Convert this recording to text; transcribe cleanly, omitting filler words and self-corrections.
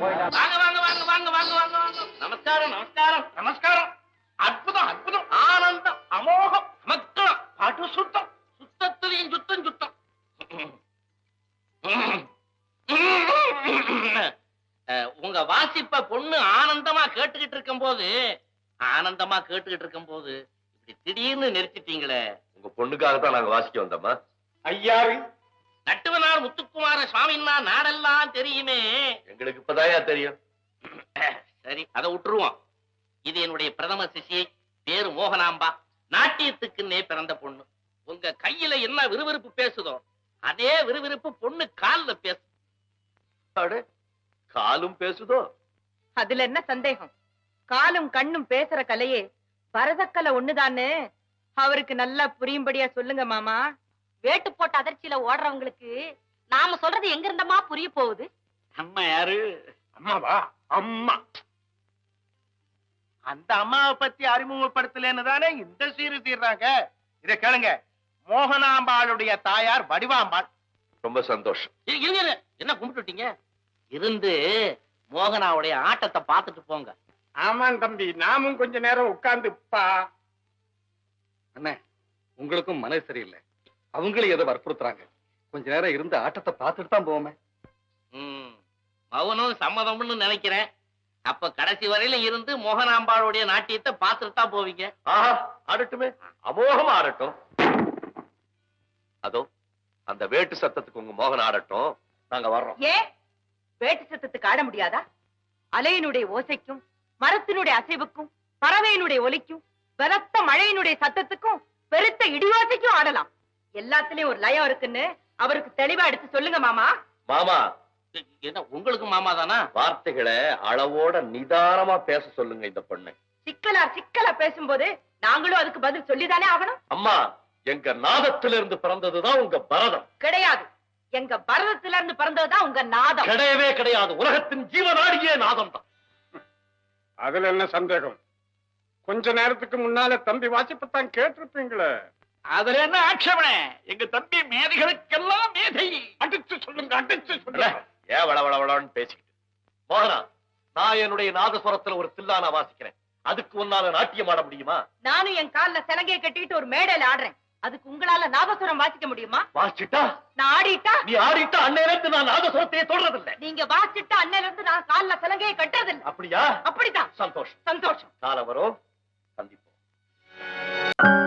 வாங்க வாங்க வாங்க வாங்க வாங்க வாங்க வாங்க. நமஸ்காரம் நமஸ்காரம் நமஸ்காரம். அற்புதம் அற்புதம். ஆனந்தம் அமோகம் மக்களம் பாட்டு சுத்தம். சுத்தத்திலையும் சுத்தம் சுத்தம். உங்க வாசிப்ப பொண்ணு ஆனந்தமா கேட்டுக்கிட்டு இருக்கும் போது இப்படி திடீர்னு நிறுத்திட்டீங்களே. உங்க பொண்ணுக்காகத்தான் நாங்க வாசிக்க வந்தோமா? ஐயாரு நட்டுவனார் முத்துக்குமார சுவாமின்னா நாடெல்லாம் தெரியுமே. எங்களுக்கு இப்பதாயா தெரியும். சரி, அதை விட்டுருவோம். இது என்னுடைய பிரதம சிஷியை, பேரு மோகனாம்பா. நாட்டியத்துக்குன்னே பிறந்த பொண்ணு. உங்க கையில என்ன விறுவிறுப்பு பேசுதோ அதே விறுவிறுப்பு பொண்ணு கால்ல பேசு. காலும் பேசுதோ? அதுல என்ன சந்தேகம்? காலும் கண்ணும் பேசுற கலையே பரதக்கலை ஒண்ணுதான்னு அவருக்கு நல்லா புரியும்படியா சொல்லுங்க மாமா. வேட்டு போட்ட அதிர்ச்சியில ஓடுறவங்களுக்கு நாம சொல்றது எங்க இருந்தமா புரிய போகுது? அம்மா யாரு? அம்மாவா? அம்மா அந்த அம்மாவை பத்தி அறிமுகப்படுத்தலன்னு தானே இந்த சீரு சீர்றாங்க. இத கேளுங்க. மோகனாம்பாளுடைய தாயார் வடிவாம்பாள். ரொம்ப சந்தோஷம். இருங்க, என்ன கும்பிட்டுட்டீங்க? இருந்து மோகனாவுடைய ஆட்டத்தை பார்த்துட்டு போங்க. ஆமாம் தம்பி, நாமும் கொஞ்ச நேரம் உட்கார்ந்துப்பா. அண்ணே, உங்களுக்கும் மனசு சரியில்லை. அவங்களும் எதை வற்புறுத்துறாங்க. கொஞ்ச நேரம் இருந்து ஆட்டத்தை பார்த்துட்டு தான் போவோமே. மௌனம் சம்மதம்னு நினைக்கிறேன். அப்ப கடைசி வரையில இருந்து மோகனாம்பாளுடைய நாட்டியத்தை பார்த்துட்டு தான் போவீங்க. ஆஹா, ஆடட்டுமே, அமோகமா ஆடட்டும். அதோ அந்த வேட்டு சத்தத்துக்கு உங்க மோகன் ஆடட்டும், நாங்க வர்றோம். ஏன் வேட்டு சத்தத்துக்கு ஆட முடியாதா? அலையினுடைய ஓசைக்கும், மரத்தினுடைய அசைவுக்கும், பறவையினுடைய ஒலிக்கும், பலத்த மழையினுடைய சத்தத்துக்கும், பெருத்த இடியோசைக்கும் ஆடலாம். எல்லாத்துலயும் ஒரு லயம் இருக்குன்னு அவருக்கு தெளிவா எடுத்து சொல்லுங்க மாமா. மாமா, என்ன உங்களுக்கு மாமா தானா? வார்த்தைகளை அளவோட நிதானமா பேச சொல்லுங்க இந்த பொண்ணு. சிக்கலா பேசும்போது நாங்களும் அதுக்கு பதில் சொல்லிதானே ஆகணும். அம்மா, எங்க நாதத்திலிருந்து பிறந்ததுதான் உங்க பரதம். கிடையாது, எங்க பரதத்தில இருந்து பிறந்ததுதான் உங்க நாதம். கிடையவே கிடையாது. உலகத்தின் ஜீவநாடியே நாதம் தான். அதுல என்ன சந்தேகம்? கொஞ்ச நேரத்துக்கு முன்னால தம்பி வாசிப்பத்தான் கேட்டிருப்பீங்களே. அதுல என்ன ஆட்சேபனை? எங்க தம்பி மேதைகளுக்கெல்லாம் மேதை. அடிச்சு சொல்லுங்க, அடிச்சு சொல்லுங்க. ஏன் வளவளவளன்னு பேசிக்கிட்டு? மோகனா, நான் என்னுடைய நாதஸ்வரத்துல ஒரு தில்லானா வாசிக்கிறேன். அதுக்கு உன்னால நாட்டியம் ஆட முடியுமா? நானும் என் கால்ல சலங்கையை கட்டிட்டு ஒரு மேடையில ஆடுறேன். அதுக்கு உங்களால நாதஸ்வரம் வாசிக்க முடியுமா? வாசிட்டா? நான் ஆடிட்டா? நீ ஆடிட்டா அன்னையில இருந்து நான் நாதஸ்வரத்தையே தொடறதில்லை. நீங்க வாசிட்டா அன்னையில இருந்து நான் கால்ல சலங்கையை கட்டுறதில்லை. அப்படியா? அப்படித்தான். சந்தோஷம் சந்தோஷம். காலம் வரும், சந்திப்போம்.